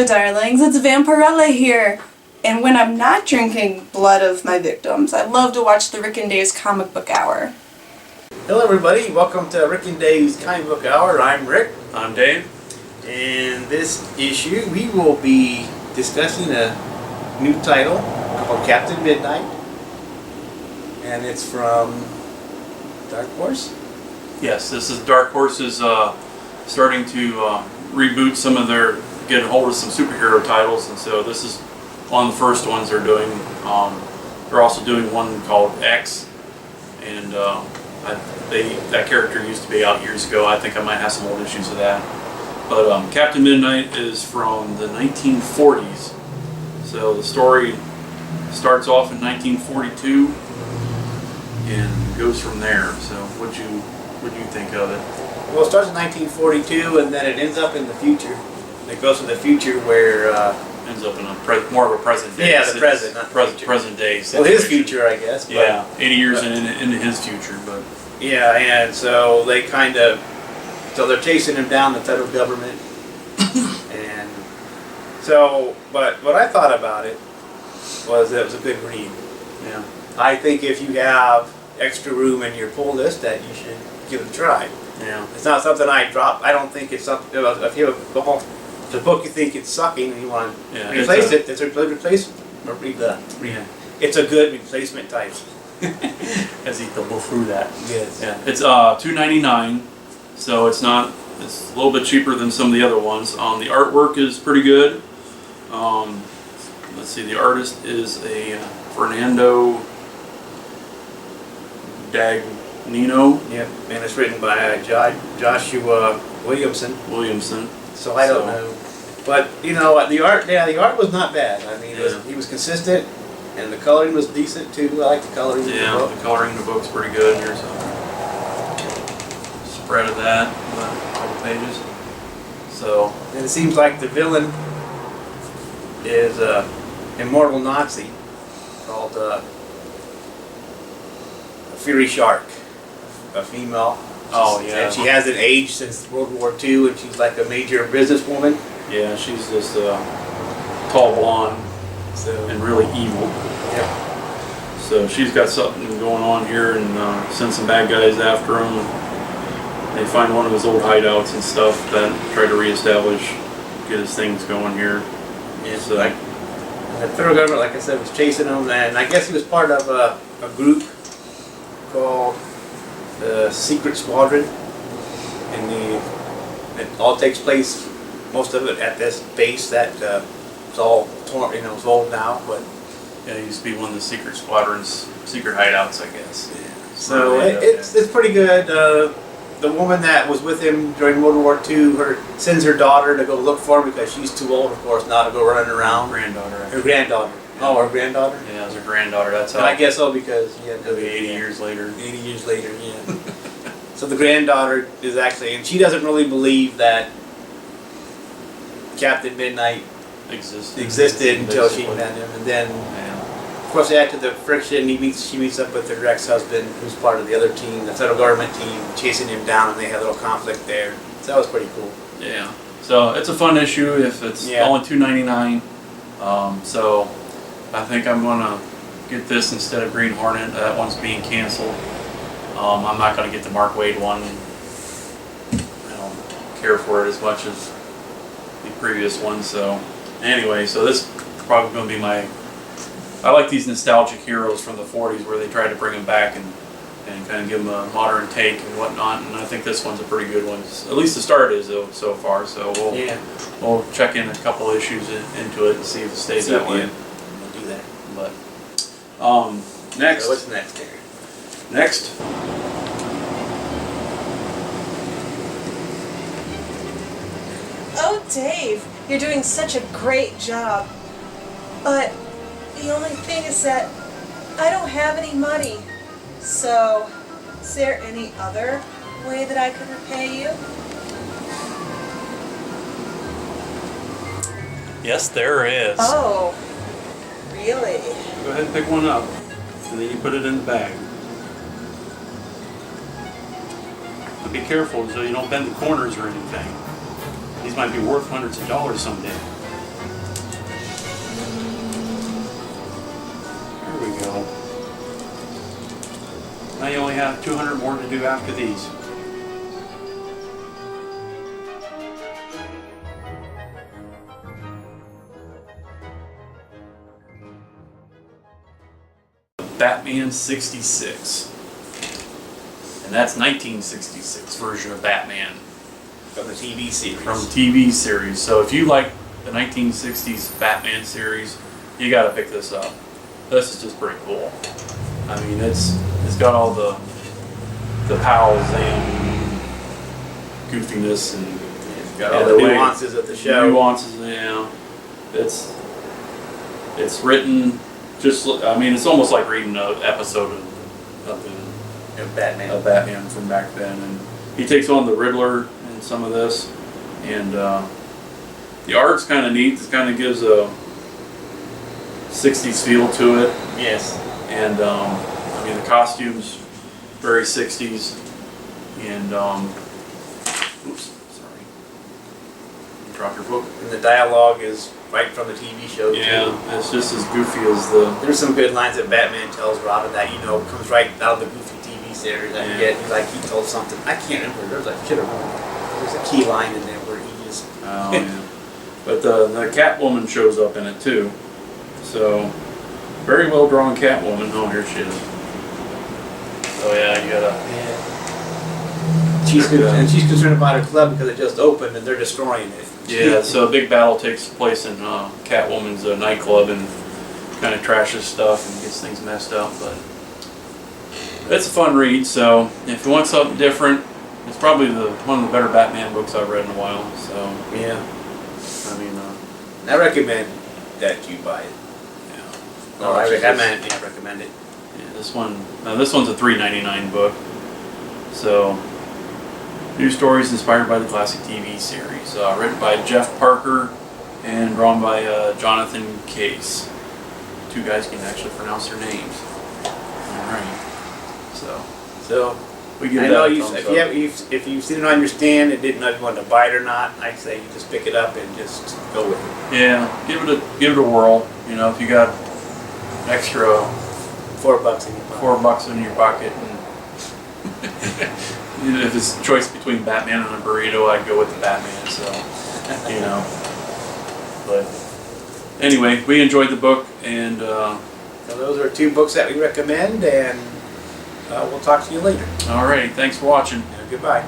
darlings, it's Vampirella here. And when I'm not drinking blood of my victims, I love to watch the Rick and Dave's Comic Book Hour. Hello everybody, welcome to Rick and Dave's Comic Book Hour. I'm Rick. I'm Dave. And this issue we will be discussing a new title called Captain Midnight. And it's from Dark Horse? Yes, this is Dark Horse is starting to reboot some of their, get a hold of some superhero titles, and so this is one of the first ones they're doing. They're also doing one called X, and that character used to be out years ago. I think I might have some old issues of that. But Captain Midnight is from the 1940s. So the story starts off in 1942 and goes from there. So what do you think of it? Well, it starts in 1942 and then it ends up in the future. It goes to the future where... ends up in a more of a present day. Yeah, the present, not present day. Well, his future, I guess. Yeah, 80 years into his future, but... Yeah, and so they kind of... So they're chasing him down, the federal government. And so, but what I thought about it was that it was a good read. Yeah. I think if you have extra room in your pull list, that you should give it a try. Yeah. It's not something I drop. I don't think it's something. If you have the book you think it's sucking and you want to replace it, it's a good replacement. Yeah. It's a good replacement title. As he double through that. Yes. Yeah. It's $2.99, so it's not. It's a little bit cheaper than some of the other ones. The artwork is pretty good. Let's see. The artist is a Fernando Dagnino. Yep. And it's written by Joshua Williamson. So I don't know. But you know the art. Yeah, the art was not bad. I mean, he was consistent. And the coloring was decent too. I like the coloring in the book. The coloring in the book's pretty good. Here's a spread of that, a couple pages. So. And it seems like the villain is a immortal Nazi called Fury Shark, a female. Oh yeah. And she hasn't aged since World War II, and she's like a major businesswoman. Yeah, she's just tall blonde. And really evil. Yep. So she's got something going on here and send some bad guys after him. They find one of his old hideouts and stuff that try to reestablish, get his things going here. Yeah, so like the federal government, like I said, was chasing him, and I guess he was part of a group called the Secret Squadron, and it all takes place, most of it at this base that. It's all torn, it's old now, but yeah, it used to be one of the secret squadron's secret hideouts, I guess. Yeah. So it's pretty good. The woman that was with him during World War II, sends her daughter to go look for him because she's too old, of course, now to go running around. Granddaughter. Her granddaughter. Oh, her granddaughter. Yeah, it was her granddaughter. That's how. I guess so because it'll be 80 years later. 80 years later, yeah. So the granddaughter is actually, and she doesn't really believe that Captain Midnight existed until she met him, and then of course after the friction she meets up with her ex-husband who's part of the other team, the federal government team, chasing him down, and they have a little conflict there. So that was pretty cool. Yeah. So it's a fun issue if it's only $2.99. So I think I'm gonna get this instead of Green Hornet. That one's being canceled. I'm not gonna get the Mark Waid one. I don't care for it as much as the previous one. So. Anyway, so this is probably going to be I like these nostalgic heroes from the 40s where they try to bring them back and kind of give them a modern take and whatnot, and I think this one's a pretty good one. At least the start is so far, so we'll check in a couple issues into it and see if it stays that way. We'll do that. But, next. So what's next, Gary? Next. Oh, Dave, you're doing such a great job. But the only thing is that I don't have any money. So, is there any other way that I could repay you? Yes, there is. Oh, really? Go ahead and pick one up, and then you put it in the bag. But be careful so you don't bend the corners or anything. These might be worth hundreds of dollars someday. Now you only have 200 more to do after these. Batman 66. And that's 1966 version of Batman. From the TV series. From TV series. So if you like the 1960s Batman series, you gotta pick this up. This is just pretty cool. I mean, it's got all the pals and goofiness and It's got all the nuances of the show. Nuances, yeah. It's written just. I mean, it's almost like reading an episode of Batman from back then, and he takes on the Riddler in some of this, and the art's kind of neat. It kind of gives a 60s feel to it. Yes. And I mean, the costumes very 60s, and oops, sorry, drop your book. And the dialogue is right from the TV show. Yeah, too. it's just as goofy as the. There's some good lines that Batman tells Robin that comes right out of the Goofy TV series. He told something. I can't remember. There's a key line in there where he just. Oh yeah. But the Catwoman shows up in it too, so very well drawn Catwoman. Oh, here she is. Oh yeah, you gotta. Yeah. She's concerned about her club because it just opened and they're destroying it. Yeah, so a big battle takes place in Catwoman's nightclub and kind of trashes stuff and gets things messed up. But it's a fun read. So if you want something different, it's probably one of the better Batman books I've read in a while. So yeah, I mean, I recommend that you buy it. Yeah. No, I recommend it. Yeah, this one's a $3.99 book. So. New stories inspired by the classic TV series, written by Jeff Parker and drawn by Jonathan Case. Two guys can actually pronounce their names. All right, so we give I that know a thumbs up. if you've seen it on your stand and didn't know if you wanted to buy it or not, I say you just pick it up and just go with it. Yeah, give it a whirl. You know, if you got extra $4 in your pocket. $4 in your pocket. If it's a choice between Batman and a burrito, I'd go with the Batman, so, you know. But anyway, we enjoyed the book, and So those are two books that we recommend, and we'll talk to you later. all right, thanks for watching. Goodbye.